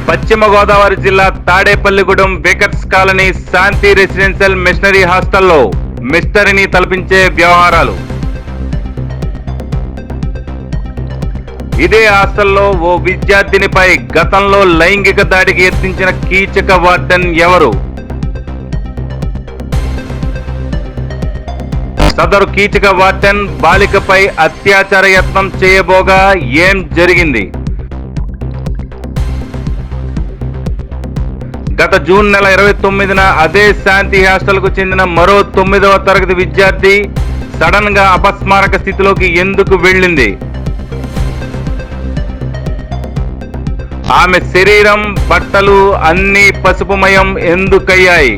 పశ్చిమ గోదావరి జిల్లా Tadepalligudem baker's colony శాంతి residential machinery హాస్టల్లో మిస్టరీని తలపించే వ్యవహారాలు. ఇదే హాస్టల్లో ఓ విద్యార్థినిపై గతంలో లైంగిక దాడికి యత్నించిన కీచక వార్డెన్ ఎవరు? సదరు కీచక వార్డెన్ బాలికపై అత్యాచార యత్నం చేయబోగా ఏం జరిగింది? గత జూన్ నెల 29న అదే శాంతి హాస్టల్ కు చెందిన మరో 9వ తరగతి విద్యార్థి సడన్ గా అపస్మారక స్థితిలోకి ఎందుకు వెళ్ళింది? ఆమె శరీరం, బట్టలు అన్నీ పసుపుమయం ఎందుకయ్యాయి?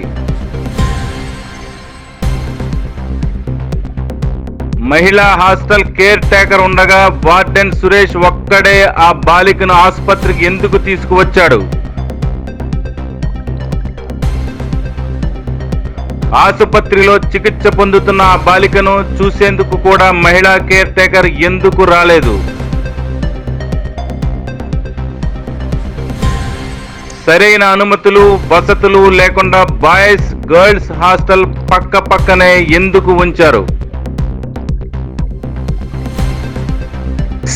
మహిళా హాస్టల్ కేర్ టేకర్ ఉండగా వార్డెన్ సురేష్ ఒక్కడే ఆ బాలికను ఆసుపత్రికి ఎందుకు తీసుకువచ్చాడు? ఆసుపత్రిలో చికిత్స పొందుతున్న ఆ బాలికను చూసేందుకు కూడా మహిళా కేర్ టేకర్ ఎందుకు రాలేదు? సరైన అనుమతులు, వసతులు లేకుండా బాయ్స్ గర్ల్స్ హాస్టల్ పక్క పక్కనే ఎందుకు ఉంచారు?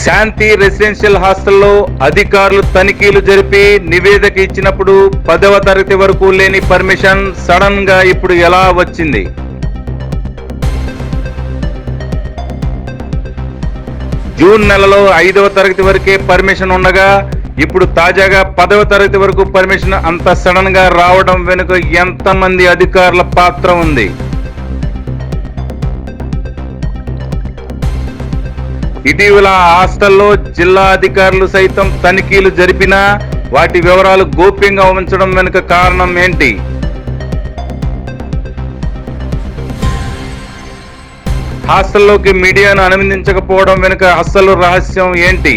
శాంతి రెసిడెన్షియల్ హాస్టల్లో అధికారులు తనిఖీలు జరిపి నివేదిక ఇచ్చినప్పుడు 10వ తరగతి వరకు లేని పర్మిషన్ సడన్ గా ఇప్పుడు ఎలా వచ్చింది? జూన్ నెలలో 5వ తరగతి వరకే పర్మిషన్ ఉండగా ఇప్పుడు తాజాగా 10వ తరగతి వరకు పర్మిషన్ అంత సడన్ గా రావడం వెనుక ఎంతమంది అధికారుల పాత్ర ఉంది? ఇటీవల హాస్టల్లో జిల్లా అధికారులు సైతం తనిఖీలు జరిపినా వాటి వివరాలు గోప్యంగా ఉంచడం వెనుక కారణం ఏంటి? హాస్టల్లోకి మీడియాను అనుమతించకపోవడం వెనుక అసలు రహస్యం ఏంటి?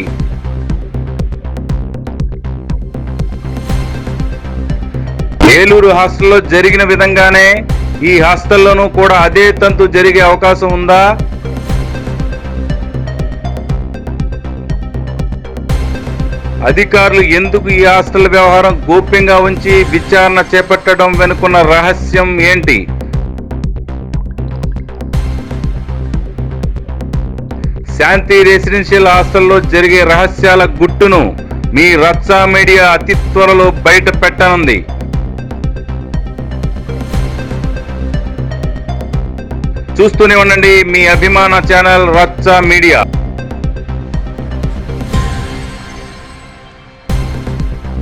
ఏలూరు హాస్టల్లో జరిగిన విధంగానే ఈ హాస్టల్లోనూ కూడా అదే తంతు జరిగే అవకాశం ఉందా? అధికారులు ఎందుకు ఈ హాస్టల్ వ్యవహారం గోప్యంగా ఉంచి విచారణ చేపట్టడం వెనుకున్న రహస్యం ఏంటి? శాంతి రెసిడెన్షియల్ హాస్టల్లో జరిగే రహస్యాల గుట్టును మీ రచ్చ మీడియా అతి త్వరలో బయట పెట్టనుంది. చూస్తూనే ఉండండి మీ అభిమాన ఛానల్ రచ్చ మీడియా.